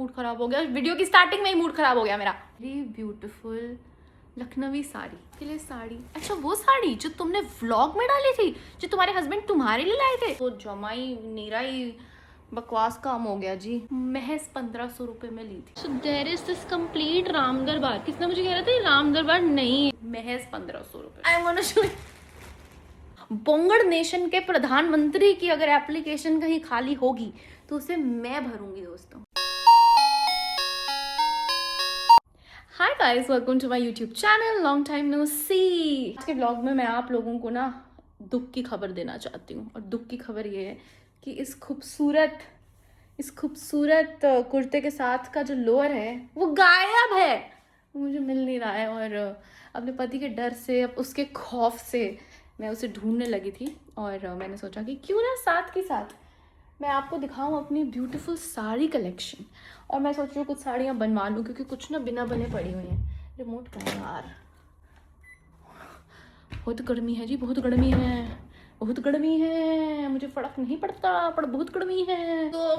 Mood खराब हो गया, वीडियो की स्टार्टिंग में ही मूड खराब हो गया मेरा। वेरी ब्यूटीफुल लखनवी साड़ी के लिए साड़ी, अच्छा वो साड़ी जो तुमने व्लॉग में डाली थी, जो तुम्हारे हस्बैंड तुम्हारे लिए लाए थे, वो जमाई नीराई बकवास काम हो गया जी। महज 1500 रुपए में ली थी। So there is this complete Ram Darbar. किसने मुझे कह रहा था राम दरबार नहीं, महज 1500 रुपए। आई वांट टू शो बोंगड़ नेशन के प्रधानमंत्री की अगर एप्लीकेशन कहीं खाली होगी तो उसे मैं भरूंगी दोस्तों। Hi guys, welcome to my YouTube channel, long time no see. आज के ब्लॉग में मैं आप लोगों को ना दुख की खबर देना चाहती हूँ, और दुख की खबर ये है कि इस खूबसूरत कुर्ते के साथ का जो लोअर है वो गायब है, वो मुझे मिल नहीं रहा है। और अपने पति के डर से, अब उसके खौफ से मैं उसे ढूंढने लगी थी, और मैंने सोचा कि क्यों ना साथ के साथ मैं आपको दिखाऊं अपनी ब्यूटीफुल साड़ी कलेक्शन। और मैं सोच रही हूँ कुछ साड़ियाँ बनवा लूँ, क्योंकि कुछ ना बिना बने पड़ी हुई हैं। रिमोट कहाँ है यार? बहुत गर्मी है जी, बहुत गर्मी है, बहुत गर्मी है, मुझे फर्क नहीं पड़ता पर बहुत गर्मी है। तो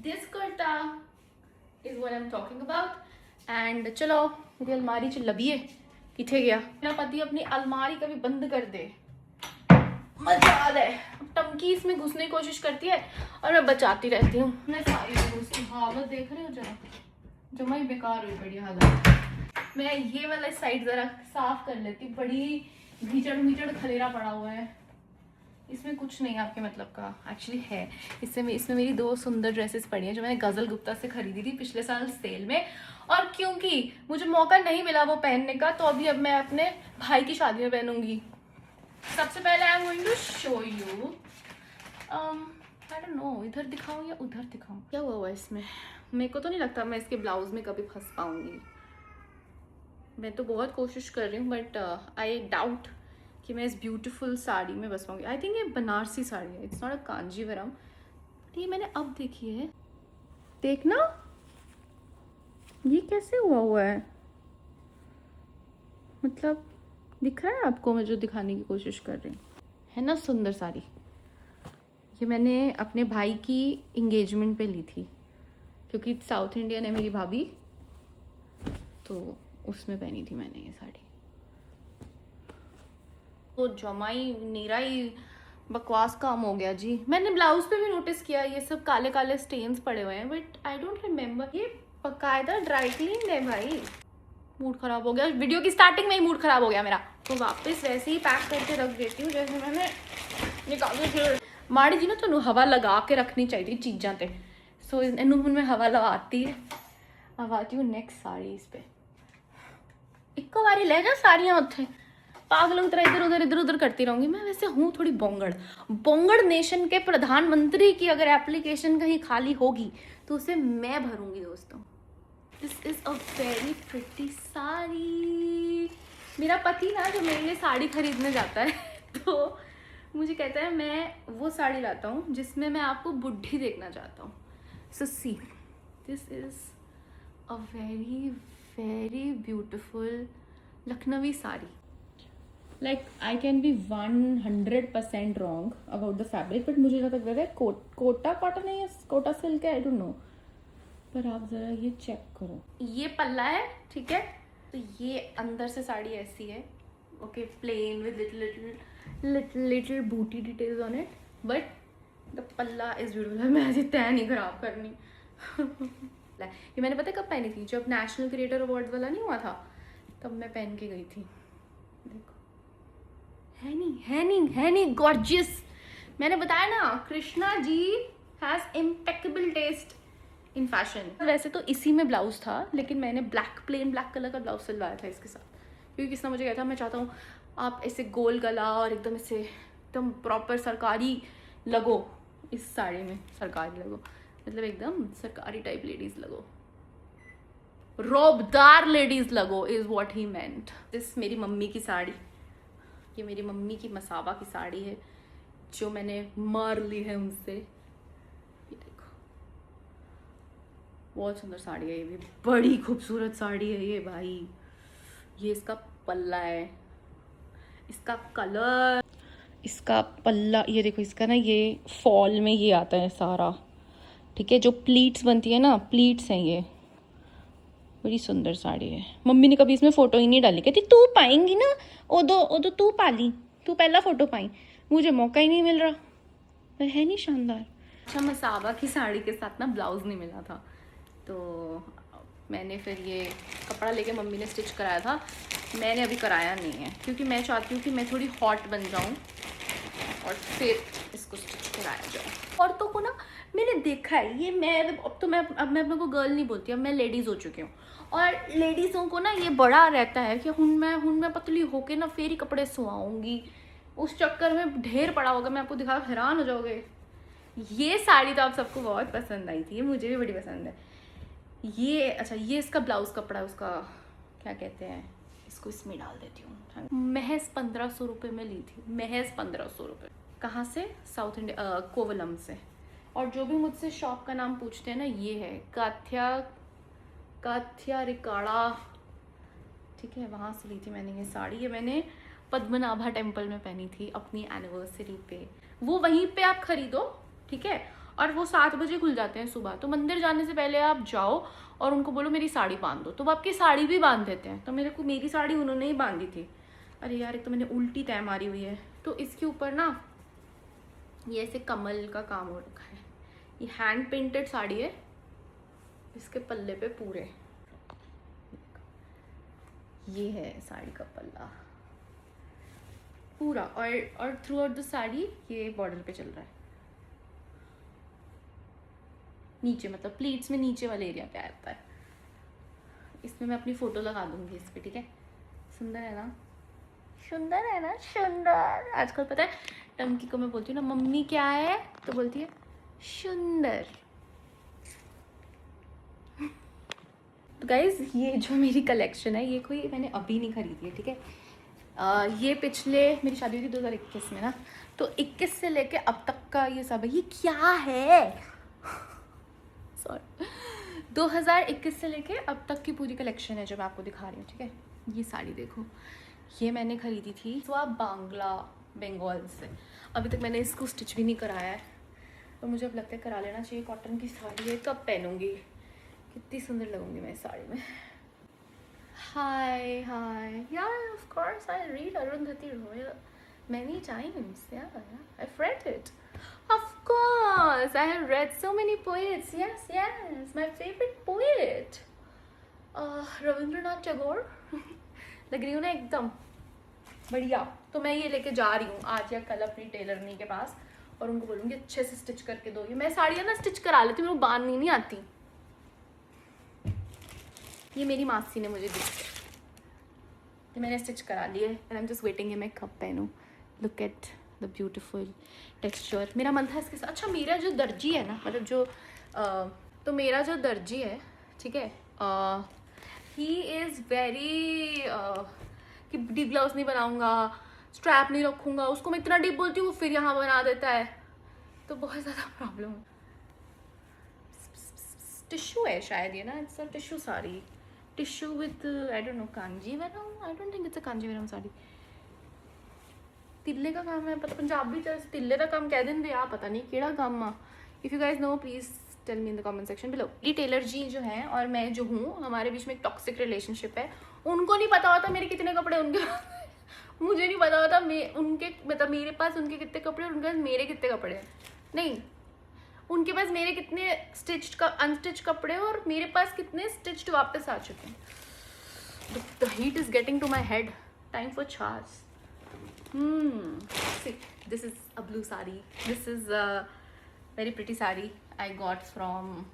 this kurta is what I am talking about. And चलो मेरी अलमारी च लबिए किथे गया मेरा पति, अपनी अलमारी कभी बंद कर दे, मजाल है। टमकी इसमें घुसने की कोशिश करती है और मैं बचाती रहती हूँ। मैं सारी उसकी हालत देख रही हूँ, जरा जमा ही बेकार हुई पड़ी हालत। मैं ये वाला साइड जरा साफ कर लेती, बड़ी कीचड़ खलेरा पड़ा हुआ है। इसमें कुछ नहीं आपके मतलब का एक्चुअली है। इसमें मेरी दो सुंदर ड्रेसेस पड़ी हैं जो मैंने गजल गुप्ता से खरीदी थी पिछले साल सेल में, और क्योंकि मुझे मौका नहीं मिला वो पहनने का, तो अब मैं अपने भाई की शादी में पहनूंगी। सबसे पहले I am going to show you, I don't know इधर दिखाऊं या उधर दिखाऊं, क्या हुआ इसमें। मेरे को तो नहीं लगता मैं इसके ब्लाउज में कभी फंस पाऊंगी। मैं तो बहुत कोशिश कर रही हूँ, बट आई डाउट कि मैं इस ब्यूटीफुल साड़ी में बस पाऊंगी। आई थिंक ये बनारसी साड़ी है, it's not a Kanjeevaram, but ये मैंने अब देखी है। देखना ये कैसे हुआ है, मतलब दिख रहा है आपको मैं जो दिखाने की कोशिश कर रही हूँ, है ना सुंदर साड़ी। ये मैंने अपने भाई की इंगेजमेंट पे ली थी, क्योंकि साउथ इंडियन है मेरी भाभी, तो उसमें पहनी थी मैंने ये साड़ी। तो जमाई नीराई बकवास काम हो गया जी। मैंने ब्लाउज पे भी नोटिस किया ये सब काले काले स्टेन्स पड़े हुए हैं, बट आई डोंट रिमेम्बर। ये बकायदा ड्राई क्लीन है भाई। मूड खराब हो गया, वीडियो की स्टार्टिंग में ही मूड खराब हो गया मेरा। तो वापस वैसे ही पैक करके रख देती हूँ जैसे मैंने निकाल के। माड़ी जी ना तुहानू हवा लगा के रखनी चाहिए चीज़ां ते, सो इनू हुण मैं हवा लगाती है। अब आती हूँ नेक्स्ट साड़ी इस पे। इक्को बारी ले जा साड़ियाँ उत्थे, पागलों की तरह इधर उधर करती रहूंगी। मैं वैसे हूँ थोड़ी बोंगड़ नेशन के प्रधानमंत्री की अगर एप्लीकेशन कहीं खाली होगी तो उसे मैं भरूंगी दोस्तों। This is a very pretty sari. मेरा पति ना जो मेरे लिए साड़ी खरीदने जाता है तो मुझे कहता है मैं वो साड़ी लाता हूँ जिसमें मैं आपको बुढ़ी देखना चाहता हूँ। So see this is a very very beautiful Lucknowi sari. Like I can be 100% wrong about the fabric, but मुझे जहाँ तक लग रहा है कोटा कॉटन है या कोटा सिल्क है, आई डोंट नो। पर आप जरा ये चेक करो, ये पल्ला है ठीक है, तो ये अंदर से साड़ी ऐसी है, ओके, प्लेन विद लिटिल बूटी details on it, but the पल्ला इज ब्यूटीफुल। मैं ऐसी तय नहीं खराब करनी ये मैंने पता कब पहनी थी, जब नेशनल क्रिएटर अवार्ड वाला नहीं हुआ था तब मैं पहन के गई थी। देखो है नहीं गॉर्जियस। मैंने बताया ना Krishna ji has impeccable taste in fashion. वैसे तो इसी में ब्लाउज था, लेकिन मैंने प्लेन ब्लैक कलर का ब्लाउज सिलवाया था इसके साथ, क्योंकि किसने मुझे कहा था मैं चाहता हूँ आप ऐसे गोल गला और एकदम ऐसे एकदम प्रॉपर सरकारी लगो इस साड़ी में। सरकारी लगो मतलब एकदम सरकारी टाइप लेडीज लगो, रोबदार लेडीज लगो is what he meant. This मेरी मम्मी की साड़ी, ये मेरी मम्मी की मसाबा की साड़ी है जो मैंने मार ली है उनसे। ये देखो बहुत सुंदर साड़ी है, ये भी बड़ी खूबसूरत साड़ी है ये भाई। ये इसका पल्ला है, इसका कलर, इसका पल्ला ये देखो, इसका ना ये फॉल में ये आता है सारा, ठीक है, जो प्लीट्स बनती है ना, प्लीट्स हैं ये, बड़ी सुंदर साड़ी है। मम्मी ने कभी इसमें फ़ोटो ही नहीं डाली, कहती तू पाएंगी ना, ओदो तू पाली, तू पहला फ़ोटो पाई, मुझे मौका ही नहीं मिल रहा। वह है नहीं शानदार। अच्छा, मसाबा की साड़ी के साथ ना ब्लाउज़ नहीं मिला था, तो मैंने फिर ये कपड़ा लेके मम्मी ने स्टिच कराया था। मैंने अभी कराया नहीं है क्योंकि मैं चाहती हूँ कि मैं थोड़ी हॉट बन जाऊँ और फिर इसको स्टिच कराया जाए। औरतों को ना मैंने देखा है, ये मैं अब मैं अपने को गर्ल नहीं बोलती, अब मैं लेडीज़ हो चुकी हूँ। और लेडीज़ों को ना ये बड़ा रहता है कि हूँ मैं पतली होके ना फिर ही कपड़े सुआऊँगी, उस चक्कर में ढेर पड़ा होगा, मैं आपको दिखा हैरान हो जाओगे। ये साड़ी तो आप सबको बहुत पसंद आई थी, मुझे भी बड़ी पसंद है ये। अच्छा, ये इसका ब्लाउज कपड़ा, उसका क्या कहते हैं, इसको इसमें डाल देती हूँ। महज 1500 रुपये में ली थी, महज 1500 रुपये। कहाँ से? साउथ इंडिया, कोवलम से। और जो भी मुझसे शॉप का नाम पूछते हैं ना, ये है काथ्या रिकाड़ा, ठीक है, वहाँ से ली थी मैंने ये साड़ी। ये मैंने पद्मनाभा टेम्पल में पहनी थी अपनी एनिवर्सरी पे। वो वहीं पे आप खरीदो, ठीक है, और वो 7 बजे खुल जाते हैं सुबह, तो मंदिर जाने से पहले आप जाओ और उनको बोलो मेरी साड़ी बांध दो, तो वो आपकी साड़ी भी बांध देते हैं। तो मेरी साड़ी उन्होंने ही बांधी थी। अरे यार, एक तो मैंने उल्टी तय मारी हुई है। तो इसके ऊपर ना ये ऐसे कमल का काम हो रखा है, ये हैंड पेंटेड साड़ी है, इसके पल्ले पे पूरे ये है साड़ी का पल्ला पूरा, और थ्रू आउट द साड़ी ये बॉर्डर पे चल रहा है, नीचे मतलब प्लीट्स में नीचे वाले एरिया पे आता है। इसमें मैं अपनी फोटो लगा दूंगी इस पे, ठीक है। सुंदर है ना, सुंदर है ना, सुंदर। आजकल पता है टंकी को मैं बोलती हूँ ना मम्मी क्या है, तो बोलती है सुंदर। तो गाइज, ये जो मेरी कलेक्शन है ये कोई मैंने अभी नहीं खरीदी है, ठीक है। ये पिछले, मेरी शादी हुई थी 2021 में ना, तो 21 से लेके अब तक का ये सब है। ये क्या है सॉरी 2021 से लेके अब तक की पूरी कलेक्शन है जो मैं आपको दिखा रही हूँ, ठीक है। ये साड़ी देखो, ये मैंने खरीदी थी स्वाब बंगाल से। अभी तक मैंने इसको स्टिच भी नहीं कराया है, तो मुझे अब लगता है करा लेना चाहिए। कॉटन की साड़ी है, कब पहनूंगी, कितनी सुंदर लगूंगी मैं इस साड़ी में। Hi. Yeah, of course, I read Arundhati Roy many times. Yeah, I've read it. Of course, I have read so many poets. Yes, my favorite poet. Rabindranath Tagore लग रही हूँ ना एकदम बढ़िया। तो मैं ये लेके जा रही हूँ आज या कल अपनी टेलरनी के पास, और उनको बोलूँगी अच्छे से स्टिच करके दो। ये मैं साड़ियाँ ना स्टिच करा लेती हूँ, मेरे को बांधनी नहीं आती। ये मेरी मासी ने मुझे दी, तो मैंने स्टिच करा लिए and I am just waiting है मैं कब पहनूँ। Look at the beautiful texture. मेरा मन था इसके साथ। अच्छा, मेरा जो दर्जी है ना, मतलब जो तो मेरा जो दर्जी है, ठीक है, ही इज़ वेरी कि डीप ब्लाउज नहीं बनाऊँगा, स्ट्रैप नहीं रखूँगा, उसको मैं इतना डीप बोलती हूँ फिर यहाँ बना देता है, तो बहुत ज़्यादा प्रॉब्लम। टिश्यू है शायद ये ना, it's a tissue sari, tissue with I don't know Kanjeevaram, I don't think it's a Kanjeevaram sari. तिल्ले का काम है, पता पंजाबी च तिल्ले का काम कह देंगे आ, पता नहीं केड़ा काम आ। If you guys know please tell me in the comment section below. ये टेलर जी जो हैं और मैं जो हूँ, हमारे बीच में एक टॉक्सिक रिलेशनशिप है। उनको नहीं पता होता मेरे कितने कपड़े उनके मुझे नहीं पता होता मैं उनके, मतलब मेरे पास उनके कितने कपड़े और उनके पास मेरे कितने कपड़े हैं। नहीं, उनके पास मेरे कितने स्टिच्ड का अनस्टिच कपड़े और मेरे पास कितने स्टिच्ड वापस आ चुके हैं। The heat is getting to my head, time for chaas. See, this is a blue sari. This is a very pretty sari I got from.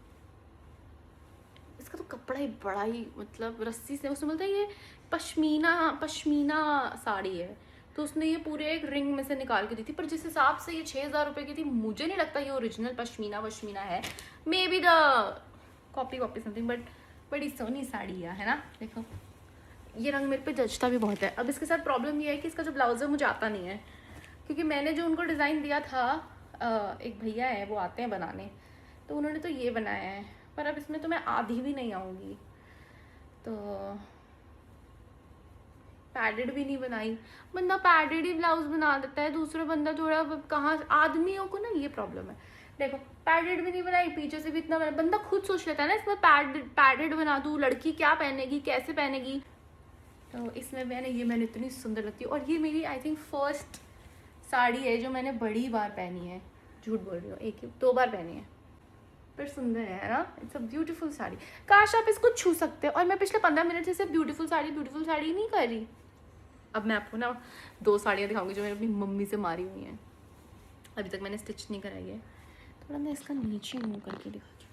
इसका तो कपड़ा ही बड़ा ही, मतलब रस्सी से उसने बोलता है ये पश्मीना साड़ी है, तो उसने ये पूरे एक रिंग में से निकाल के दी थी। पर जिस हिसाब से ये 6000 रुपये की थी, मुझे नहीं लगता ये ओरिजिनल पश्मीना है। May be the copy something, but बड़ी सोनी साड़ी है ना। देखो ये रंग मेरे पे जचता भी बहुत है। अब इसके साथ प्रॉब्लम ये है कि इसका जो ब्लाउज है मुझे आता नहीं है, क्योंकि मैंने जो उनको डिज़ाइन दिया था, एक भैया है वो आते हैं बनाने, तो उन्होंने तो ये बनाया है, पर अब इसमें तो मैं आधी भी नहीं आऊँगी। तो पैडेड भी नहीं बनाई, बंदा पैडेड ही ब्लाउज बना देता है, दूसरा बंदा थोड़ा कहाँ, आदमियों को ना ये प्रॉब्लम है। देखो पैडेड भी नहीं बनाई, पीछे से भी इतना बना, बंदा खुद सोच लेता है ना इसमें पैडेड बना दूँ, लड़की क्या पहनेगी कैसे पहनेगी। तो इसमें मैंने इतनी सुंदर लगती है। और ये मेरी आई थिंक फर्स्ट साड़ी है जो मैंने बड़ी बार पहनी है, झूठ बोल रही हूँ, 1-2 बार पहनी है, पर सुंदर है ना। It's a beautiful sari. काश आप इसको छू सकते हैं। और मैं पिछले 15 मिनट से सिर्फ ब्यूटीफुल साड़ी नहीं कर रही। अब मैं आपको ना 2 साड़ियाँ दिखाऊंगी जो मैंने अपनी मम्मी से मारी हुई हैं, अभी तक मैंने स्टिच नहीं कराई है। थोड़ा मैं इसका नीचे मुँह करके दिखाती हूँ।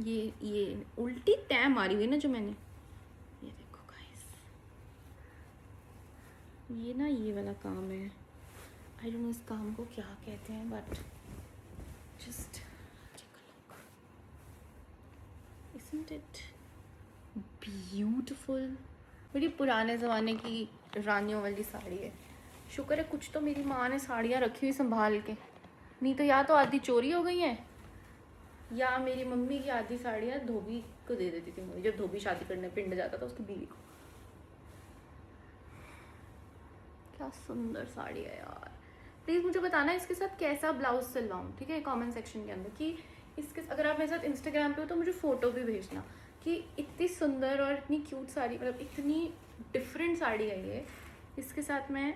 ये उल्टी तय मारी हुई ना जो मैंने, ये देखो गाइस, ये ना ये वाला काम है। आई डोंट नो इस काम को क्या कहते हैं, but just take a look, isn't it beautiful. मेरी पुराने ज़माने की रानियों वाली साड़ी है। शुक्र है कुछ तो मेरी माँ ने साड़ियाँ रखी हुई संभाल के, नहीं तो या तो आधी चोरी हो गई हैं या मेरी मम्मी की आधी साड़ियाँ धोबी को दे देती थी मुझे, जब धोबी शादी करने पिंड जाता था उसकी बीवी को। क्या सुंदर साड़ी है यार। प्लीज़ मुझे बताना इसके साथ कैसा ब्लाउज सिलवाऊँ, ठीक है, कमेंट सेक्शन के अंदर। कि इसके अगर आप मेरे साथ इंस्टाग्राम पे हो तो मुझे फ़ोटो भी भेजना कि इतनी सुंदर और इतनी क्यूट साड़ी, मतलब इतनी डिफरेंट साड़ी है ये, इसके साथ मैं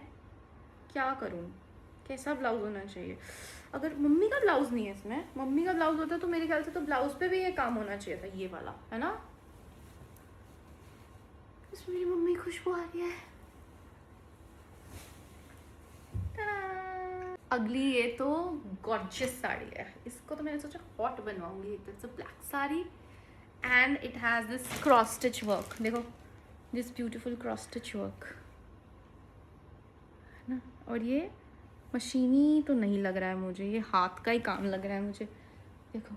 क्या करूँ, कैसा ब्लाउज होना चाहिए। अगर मम्मी का ब्लाउज नहीं है इसमें, मम्मी का ब्लाउज होता तो मेरे ख्याल से तो ब्लाउज पे भी ये काम होना चाहिए था, ये वाला, है ना। इसमें मेरी मम्मी खुशबू आ रही है। अगली ये तो गॉर्जियस साड़ी है, इसको तो मैंने सोचा हॉट बनवाऊंगी। It's a black sari and it has this cross stitch work, देखो this beautiful cross stitch work है ना। और ये मशीनी तो नहीं लग रहा है मुझे, ये हाथ का ही काम लग रहा है मुझे। देखो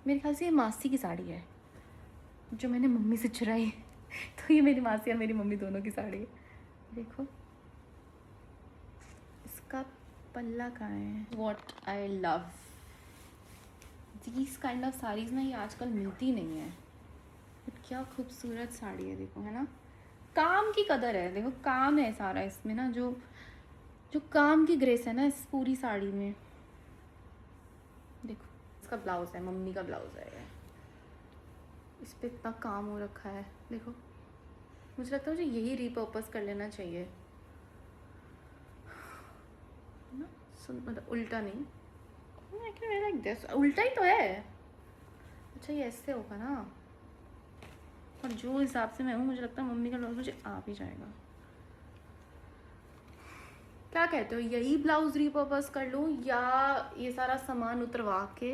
मेरे ख्याल से ये मासी की साड़ी है जो मैंने मम्मी से चुराई तो ये मेरी मासी और मेरी मम्मी दोनों की साड़ी है। देखो इसका पल्ला कहाँ है। What I love these kind of saris ना, ये आजकल मिलती नहीं है, बट क्या खूबसूरत साड़ी है, देखो, है ना। काम की कदर है, देखो काम है सारा इसमें ना, जो काम की ग्रेस है ना इस पूरी साड़ी में। देखो इसका ब्लाउज है, मम्मी का ब्लाउज है ये, इस पर इतना काम हो रखा है। देखो मुझे लगता है मुझे यही रीपर्पस कर लेना चाहिए ना, मतलब उल्टा नहीं, I can wear like this, उल्टा ही तो है। अच्छा ये ऐसे होगा ना, और जो हिसाब से मैं हूँ मुझे लगता है मम्मी का ब्लाउज मुझे आ भी जाएगा। क्या कहते हो, यही ब्लाउज रीपर्पस कर लूँ या ये सारा सामान उतरवा के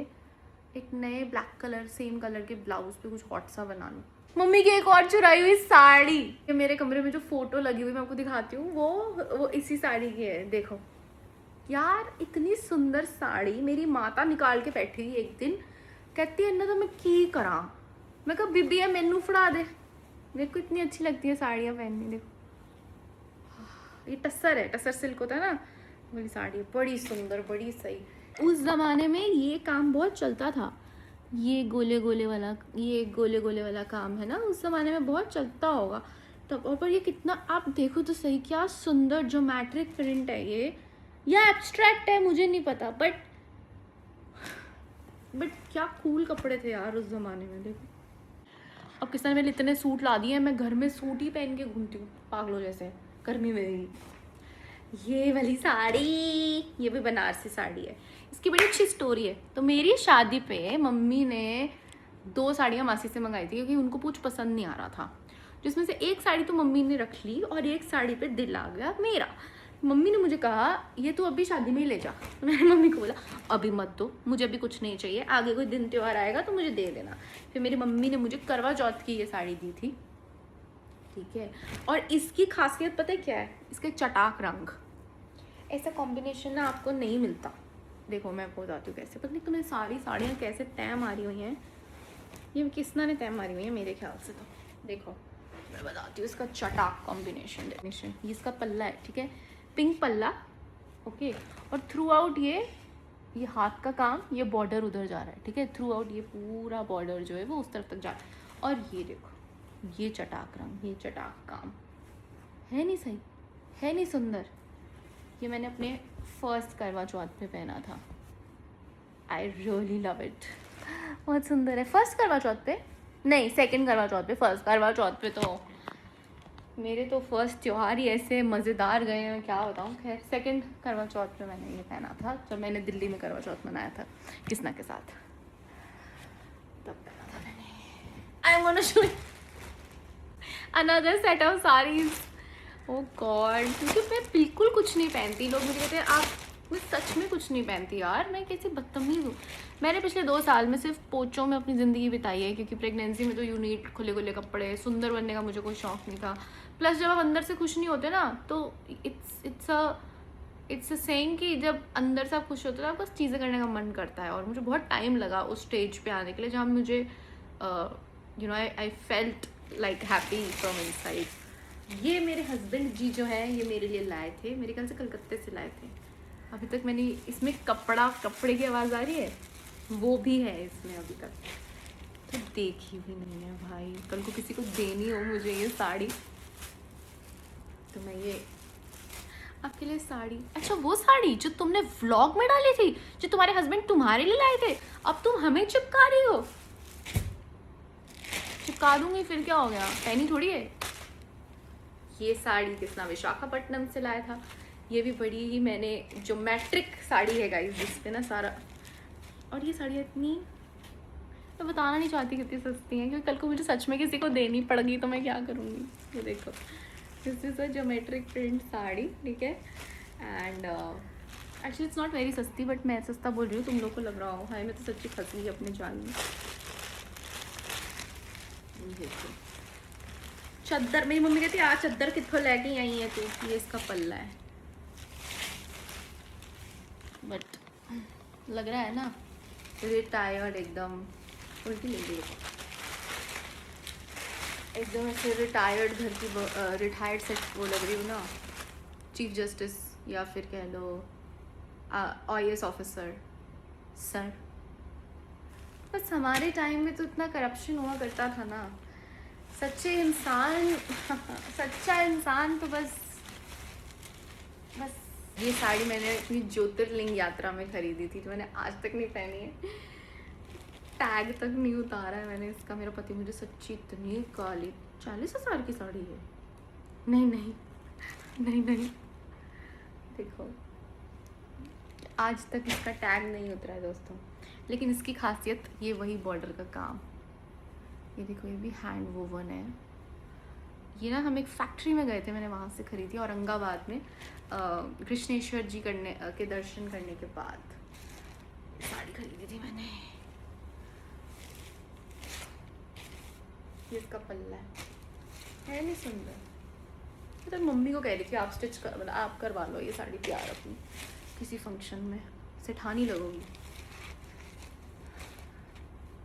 एक नए ब्लैक कलर सेम कलर के ब्लाउज पे कुछ हॉट सा बना लूँ। मम्मी की एक और चुराई हुई साड़ी, ये मेरे कमरे में जो फोटो लगी हुई मैं आपको दिखाती हूँ, वो इसी साड़ी की है। देखो यार इतनी सुंदर साड़ी मेरी माता निकाल के बैठी हुई एक दिन, कहती है ना तो मैं की करा, मैं कहा बीबी है मैनू फड़ा दे, देखो इतनी अच्छी लगती है साड़ियाँ पहननी। देखो ये टस्सर है, टस्सर सिल्क होता है ना, वाली साड़ी है, बड़ी सुंदर बड़ी सही। उस ज़माने में ये काम बहुत चलता था, ये गोले गोले वाला काम है ना, उस ज़माने में बहुत चलता होगा तब। और पर ये कितना आप देखो तो सही, क्या सुंदर ज्योमेट्रिक प्रिंट है ये, या एब्स्ट्रैक्ट है मुझे नहीं पता, बट क्या कूल कपड़े थे यार उस ज़माने में। देखो अब किस तरह मेरे इतने सूट ला दिए हैं, मैं घर में सूट ही पहन के घूमती हूँ पागलों जैसे गर्मी में ही। ये वाली साड़ी, ये भी बनारसी साड़ी है, इसकी बड़ी अच्छी स्टोरी है। तो मेरी शादी पे मम्मी ने 2 साड़ियाँ मासी से मंगाई थी क्योंकि उनको कुछ पसंद नहीं आ रहा था, जिसमें से एक साड़ी तो मम्मी ने रख ली और एक साड़ी पे दिल आ गया मेरा। मम्मी ने मुझे कहा ये तू अभी शादी में ही ले जा, तो मैंने मम्मी को बोला अभी मत दो, मुझे अभी कुछ नहीं चाहिए, आगे कोई दिन त्योहार आएगा तो मुझे दे देना। फिर मेरी मम्मी ने मुझे करवा चौथ की ये साड़ी दी थी, ठीक है। और इसकी खासियत पता है क्या है, इसके चटाक रंग, ऐसा कॉम्बिनेशन ना आपको नहीं मिलता। देखो मैं आपको बताती हूँ कैसे, पता नहीं तुम्हें सारी साड़ियाँ कैसे तय मारी हुई हैं, ये किसना ने तय मारी हुई है मेरे ख्याल से। तो देखो मैं बताती हूँ इसका चटाक कॉम्बिनेशन। ये इसका पल्ला है, ठीक है, पिंक पल्ला, ओके। और थ्रू आउट ये हाथ का काम, ये बॉर्डर उधर जा रहा है, ठीक है, थ्रू आउट ये पूरा बॉर्डर जो है वो उस तरफ तक जा रहा है। और ये देखो ये चटाक रंग, ये चटाक काम है नहीं सही, है नहीं सुंदर? ये मैंने अपने फर्स्ट करवा चौथ पे पहना था। आई रियली लव इट, बहुत सुंदर है। फर्स्ट करवा चौथ पे नहीं, सेकंड करवा चौथ पे। फर्स्ट करवा चौथ पे तो मेरे तो फर्स्ट त्यौहार ही ऐसे मज़ेदार गए हैं, क्या बताऊँ। खैर सेकंड करवा चौथ पे मैंने ये पहना था जब मैंने दिल्ली में करवा चौथ मनाया था किसना के साथ, तब पहना था मैंने। I want to show another set of saris. Oh god, क्योंकि मैं बिल्कुल कुछ नहीं पहनती। लोग मुझे कहते हैं आप, मैं सच में कुछ नहीं पहनती यार, मैं कैसी बदतमीज़ हूँ। मैंने पिछले 2 साल में सिर्फ पोचों में अपनी ज़िंदगी बिताई है, क्योंकि प्रेगनेंसी में तो यू नीड खुले खुले कपड़े। सुंदर बनने का मुझे कोई शौक़ नहीं था। प्लस जब आप अंदर से खुश नहीं होते ना, तो इट्स अ सेइंग कि जब अंदर से आप खुश होते हो तो आपको चीज़ें करने का मन करता है। और मुझे बहुत टाइम लगा उस स्टेज पे आने के लिए जहाँ मुझे you know I felt like happy from inside. ये मेरे हस्बैंड जी जो है ये मेरे लिए लाए थे, मेरे ख्याल से कलकत्ते से लाए थे। अभी तक मैंने इसमें कपड़े की आवाज़ आ रही है, वो भी है इसमें अभी तक, तो देखी भी नहीं है भाई। कल को किसी को देनी हो मुझे ये साड़ी तो मैं ये आपके लिए साड़ी। अच्छा वो साड़ी जो तुमने व्लॉग में डाली थी, जो तुम्हारे हस्बैंड तुम्हारे लिए लाए थे, अब तुम हमें चिपका रही हो। चिपका दूंगी फिर क्या हो गया, पहनी थोड़ी है। ये साड़ी किसना विशाखापट्टनम से लाया था। ये भी बड़ी ही मैंने जो मैट्रिक साड़ी है गाइस, जिस पे ना सारा, और ये साड़ी इतनी, मैं बताना नहीं चाहती कितनी सस्ती है, क्योंकि कल को मुझे सच में किसी को देनी पड़ेगी तो मैं क्या करूँगी। ये देखो, this is a geometric print sari, ठीक है। And actually it's not very सस्ती, बट मैं सस्ता बोल रही हूँ, तुम लोग को लग रहा हो हाय मैं तो सच्ची फंस गई अपने जान में। देखो चद्दर, मेरी मम्मी कहती है आज चद्दर कितों लेके आई है तू, ये इसका पल्ला है। बट लग रहा है ना रिटायर्ड, एकदम उल्टी ले ली, एकदम ऐसे रिटायर्ड घर की रिटायर्ड सेट वो लग रही हूँ ना, चीफ जस्टिस या फिर कह लो IAS ऑफिसर सर। बस हमारे टाइम में तो इतना करप्शन हुआ करता था ना, सच्चे इंसान सच्चा इंसान तो बस ये साड़ी मैंने अपनी ज्योतिर्लिंग यात्रा में खरीदी थी, जो मैंने आज तक नहीं पहनी है, टैग तक नहीं उतारा है मैंने इसका। मेरा पति मुझे सच्ची इतनी काली 40,000 की साड़ी है, नहीं नहीं नहीं नहीं, देखो आज तक इसका टैग नहीं उतरा है दोस्तों। लेकिन इसकी खासियत ये वही बॉर्डर का काम, ये देखो ये भी हैंड वोवन है। ये ना हम एक फैक्ट्री में गए थे, मैंने वहाँ से खरीदी औरंगाबाद में, कृष्णेश्वर जी के दर्शन करने के बाद साड़ी खरीदी थी मैंने। ये इसका पल्ला है नहीं सुंदर। तो मम्मी को कह रही थी आप स्टिच कर, मतलब आप करवा लो ये साड़ी तैयार अपनी किसी फंक्शन में, सेठानी लगोगी।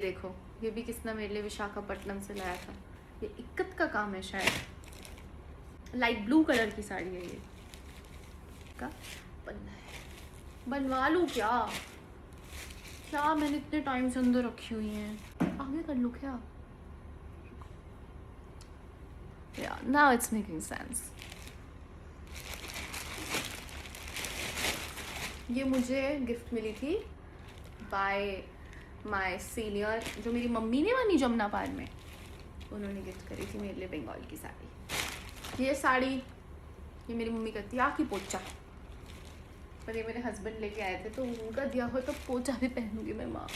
देखो ये भी किसने मेरे लिए विशाखापट्टनम से लाया था, ये इक्कत का काम है शायद, लाइट ब्लू कलर की साड़ी है ये, का पन्ना है। बनवा लूँ क्या क्या, मैंने इतने टाइम से अंदर रखी हुई हैं, आगे कर लूँ क्या। Yeah, now it's making sense. ये मुझे गिफ्ट मिली थी बाय माय सीनियर, जो मेरी मम्मी ने बनी जमुना पार में, उन्होंने गिफ्ट करी थी मेरे लिए बंगाल की साड़ी। ये साड़ी ये मेरी मम्मी कहती है आखी पोचा, पर ये मेरे हस्बैंड लेके आए थे तो उनका दिया हो तो पोचा भी पहनूंगी मैं। माँ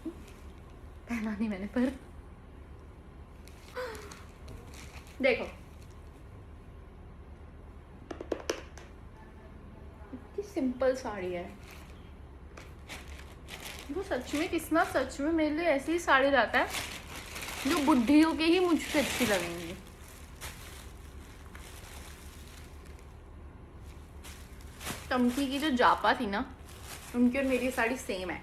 पहना नहीं मैंने, पर देखो इतनी सिंपल साड़ी है। वो सच में किसना सच में मेरे लिए ऐसी ही साड़ी लाता है जो बुढ़ियों के ही मुझसे अच्छी लगेंगी। टमकी की जो जापा थी ना, उनकी और मेरी साड़ी सेम है,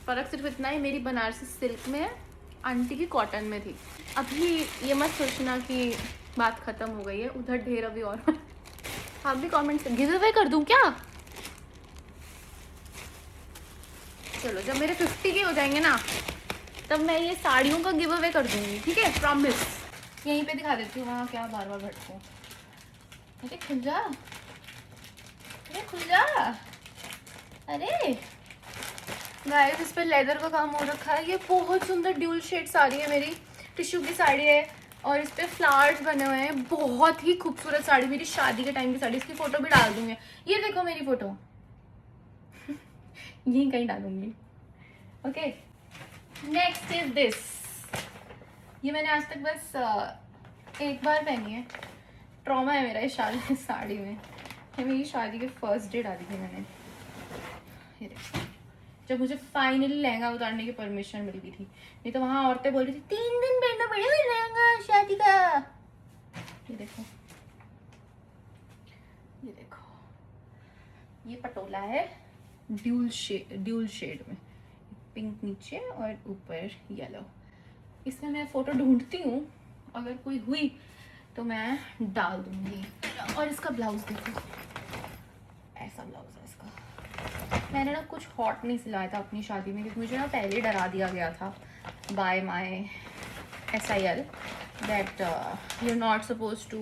फर्क सिर्फ इतना ही मेरी बनारसी सिल्क में है, आंटी की कॉटन में थी। अभी ये मत सोचना कि बात ख़त्म हो गई है, उधर ढेर अभी और आप भी कमेंट से गिव अवे कर दूं क्या। चलो जब मेरे 50 के हो जाएंगे ना, तब मैं ये साड़ियों का गिव अवे कर दूंगी, ठीक है, प्रॉमिस। यहीं पे दिखा देती हूँ, वहाँ क्या बार बार भटकूँ, अरे खुल जा, अरे खुल जा। अरे गाइस इस पे लेदर का काम हो रखा है। ये बहुत सुंदर ड्यूल शेड साड़ी है, मेरी टिश्यू की साड़ी है और इस पे फ्लावर्स बने हुए हैं। बहुत ही खूबसूरत साड़ी, मेरी शादी के टाइम की साड़ी। इसकी फोटो भी डाल दूंगी। ये देखो मेरी फोटो यहीं कहीं डालूंगी। Okay, next is this. ये मैंने आज तक बस एक बार पहनी है। ट्रॉमा है मेरा इस साड़ी में। ये मेरी शादी के फर्स्ट डे डाली थी मैंने। ये देखो, जब मुझे फाइनली लहंगा उतारने की परमिशन मिल गई थी। नहीं तो वहाँ औरतें बोल रही थी 3 दिन पहनना पड़ेगा लहंगा शादी का। ये देखो, ये देखो, ये पटोला है ड्यूल शेड में, पिंक नीचे और ऊपर येलो। इसमें मैं फोटो ढूंढती हूँ, अगर कोई हुई तो मैं डाल दूंगी। और इसका ब्लाउज देखो, ऐसा ब्लाउज है इसका। मैंने ना कुछ हॉट नहीं सिलाया था अपनी शादी में, क्योंकि मुझे ना पहले डरा दिया गया था bye my SIL that you're not supposed to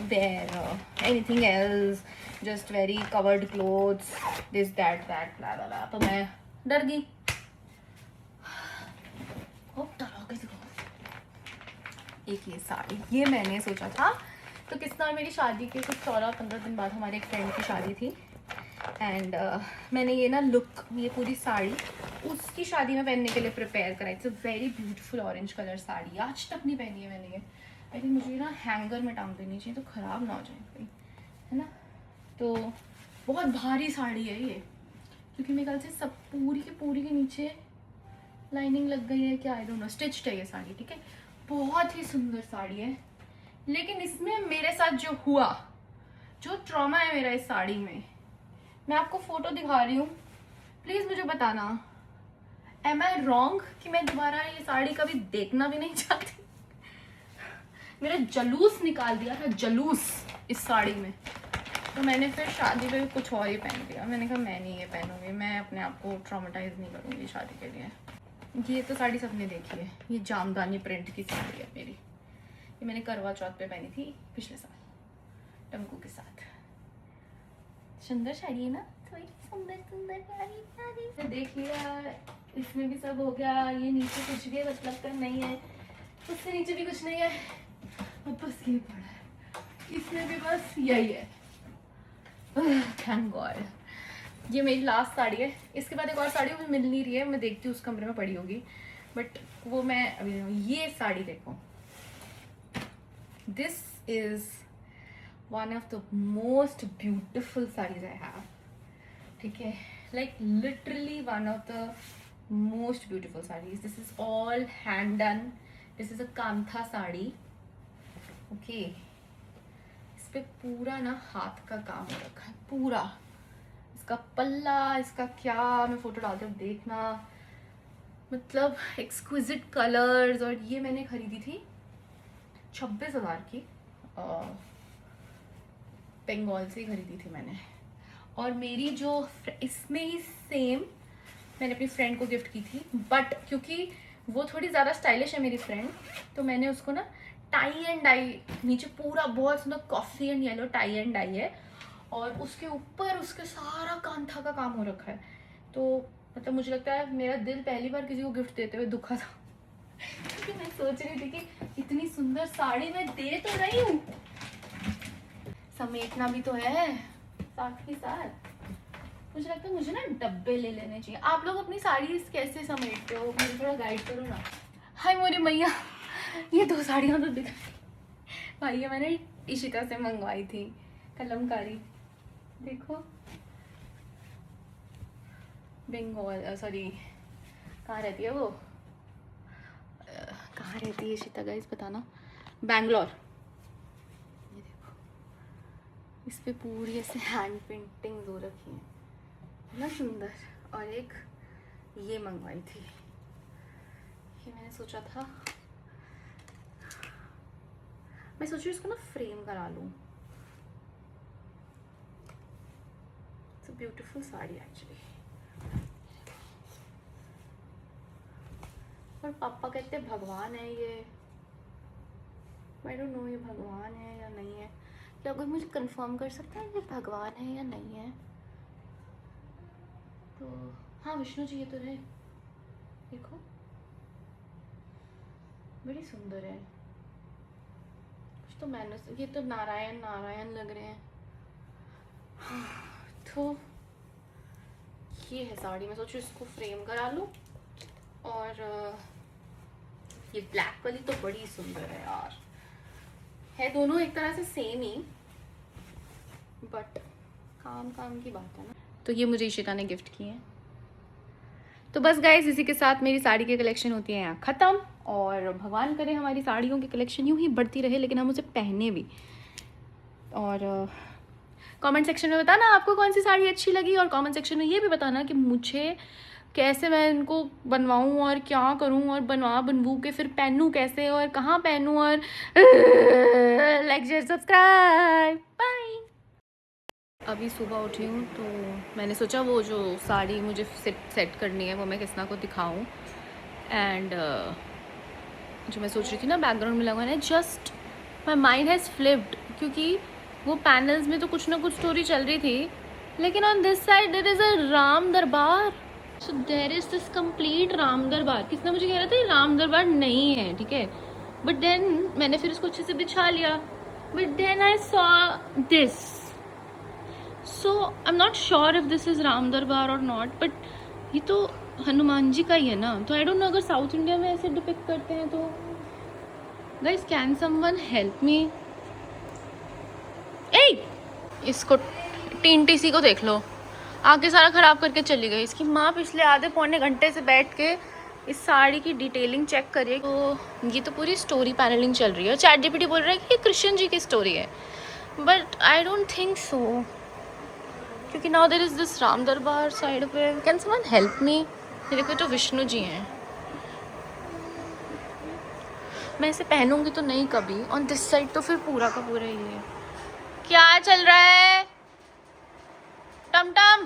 wear anything else, just very covered clothes, this that blah blah blah। तो मैं डर गई। एक ये साड़ी, ये मैंने सोचा था तो किस तरह मेरी शादी के कुछ 14-15 दिन बाद हमारे एक फ्रेंड की शादी थी एंड मैंने ये ना लुक, ये पूरी साड़ी उसकी शादी में पहनने के लिए प्रिपेयर करा। It's a very beautiful orange colour sari. आज तक नहीं पहनी है मैंने ये। आई थिंक मुझे ना हैंगर में टांग देनी चाहिए तो ख़राब ना हो जाए कहीं, है ना। तो बहुत भारी साड़ी है ये, क्योंकि मेरे ख्याल से सब पूरी के नीचे लाइनिंग लग गई है क्या, आई डोंट नो। स्टिच्ड है ये साड़ी, ठीक है। बहुत ही सुंदर साड़ी है, लेकिन इसमें मेरे साथ जो हुआ, जो ट्रॉमा है मेरा इस साड़ी में, मैं आपको फोटो दिखा रही हूँ। प्लीज मुझे बताना, एम आई रॉन्ग कि मैं दोबारा ये साड़ी कभी देखना भी नहीं चाहती। मेरा जलूस निकाल दिया था, जलूस इस साड़ी में। तो मैंने फिर शादी पे कुछ और ही पहन लिया। मैंने कहा मैं नहीं ये पहनूंगी, मैं अपने आप को ट्रॉमेटाइज नहीं करूंगी शादी के लिए। ये तो साड़ी सबने देखी है, ये जामदानी प्रिंट की साड़ी है मेरी। ये मैंने करवा चौथ पे पहनी थी पिछले साल टंकू के साथ। सुंदर साड़ी है ना, थोड़ी सुंदर साड़ी। देख लिया, इसमें भी सब हो गया। ये नीचे कुछ भी बस लगता नहीं है, उससे नीचे भी कुछ नहीं है, अब बस ये पड़ा है। इसमें भी बस यही है। Thank God. ये मेरी लास्ट साड़ी है। इसके बाद एक और साड़ी मुझे मिल नहीं रही है, मैं देखती हूँ उस कमरे में पड़ी होगी, बट वो मैं अभी। ये साड़ी देखो, this is one of the most beautiful saris I have, ठीक है। Like literally one of the most beautiful saris. This is all hand done. This is a kantha sari, okay. इस पे पूरा ना हाथ का काम हो रखा है, पूरा। इसका पल्ला, इसका क्या, मैं फोटो डालती हूँ देखना। मतलब एक्सक्विजिट कलर्स। और ये मैंने खरीदी थी 26,000 की, बंगाल से ही खरीदी थी मैंने। और मेरी जो इसमें ही सेम मैंने अपनी फ्रेंड को गिफ्ट की थी, बट क्योंकि वो थोड़ी ज़्यादा स्टाइलिश है मेरी फ्रेंड, तो मैंने उसको ना टाई एंड डाई, नीचे पूरा बहुत सुंदर coffee and yellow tie and dye है, और उसके ऊपर उसके सारा कांथा का काम हो रखा है। तो मतलब मुझे लगता है मेरा दिल पहली बार किसी को गिफ्ट देते हुए दुखा था, क्योंकि मैं सोच रही थी कि इतनी सुंदर साड़ी मैं दे तो रही हूँ, समेटना भी तो है साथ ही साथ। मुझे लगता है मुझे ना डब्बे ले लेने चाहिए। आप लोग अपनी साड़ी कैसे समेटते हो, मुझे थोड़ा गाइड करो ना। हाय मोरी मैया, ये 2 साड़ियाँ तो दिखाई भाई, ये मैंने इशिता से मंगवाई थी, कलमकारी। देखो बंगाल, सॉरी कहाँ रहती है वो, कहाँ रहती है इशिता गाइस बताना, बैंगलोर। ये देखो, इस पे पूरी ऐसे हैंड पेंटिंग हो रखी है ना, सुंदर। और एक ये मंगवाई थी, ये मैंने सोचा था, मैं सोच रही हूँ इसको ना फ्रेम करा लूँ। It's a beautiful sari actually. और पापा कहते भगवान है ये, आई डोंट नो ये भगवान है या नहीं है। क्या कोई मुझे कंफर्म कर सकता है ये भगवान है या नहीं है? तो हाँ, विष्णु जी ये तो है, देखो बड़ी सुंदर है। कुछ तो मैंने, ये तो नारायण नारायण लग रहे हैं। तो ये है साड़ी, मैं सोचू इसको फ्रेम करा लूँ। और ये ब्लैक वाली तो बड़ी सुंदर है यार, है दोनों एक तरह से सेम ही, बट काम काम की बात है ना। तो ये मुझे इशिता ने गिफ्ट किए हैं। तो बस गाइस, इसी के साथ मेरी साड़ी की कलेक्शन होती है यहाँ ख़त्म। और भगवान करे हमारी साड़ियों की कलेक्शन यूँ ही बढ़ती रहे, लेकिन हम उसे पहने भी। और कमेंट सेक्शन में बताना आपको कौन सी साड़ी अच्छी लगी, और कमेंट सेक्शन में ये भी बताना कि मुझे कैसे मैं इनको बनवाऊँ और क्या करूँ, और बनवू के फिर पहनूँ कैसे और कहाँ पहनूँ। और लाइक शेयर सब्सक्राइब, बाय। अभी सुबह उठी हूँ तो मैंने सोचा वो जो साड़ी मुझे सेट करनी है वो मैं किसना को दिखाऊँ। एंड जो मैं सोच रही थी ना बैकग्राउंड में लगाना है, just my mind has flipped, क्योंकि वो पैनल्स में तो कुछ ना कुछ स्टोरी चल रही थी, लेकिन on this side there is a Ram Darbar. So there is this complete Ram Darbar. किसने मुझे कह रहा था ये राम दरबार नहीं है, ठीक है, बट देन मैंने फिर इसको अच्छे से बिछा लिया, but then I saw this. So I am not sure if this is Ram Darbar or not, but ये तो हनुमान जी का ही है ना, तो आई डोंट नो अगर साउथ इंडिया में ऐसे डिपिक्ट करते हैं तो guys can someone help me. ए इसको टीसी को देख लो, आगे सारा ख़राब करके चली गई। इसकी माँ पिछले आधे पौने घंटे से बैठ के इस साड़ी की डिटेलिंग चेक करिए। तो ये तो पूरी स्टोरी पैनलिंग चल रही है, चैट जीपीटी बोल रहा है कि ये कृष्ण जी की स्टोरी है, but I don't think so, क्योंकि now there is this Ram Darbar side पे। Can someone help me? ये देखो तो विष्णु जी हैं। मैं इसे पहनूंगी तो नहीं कभी, ऑन दिस साइड तो फिर पूरा का पूरा ही है। क्या चल रहा है टमटम?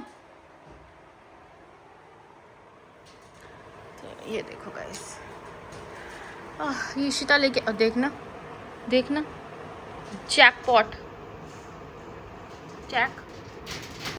तो ये देखो गाइस, ये इशिता लेके देखना देखना, जैकपॉट, जैक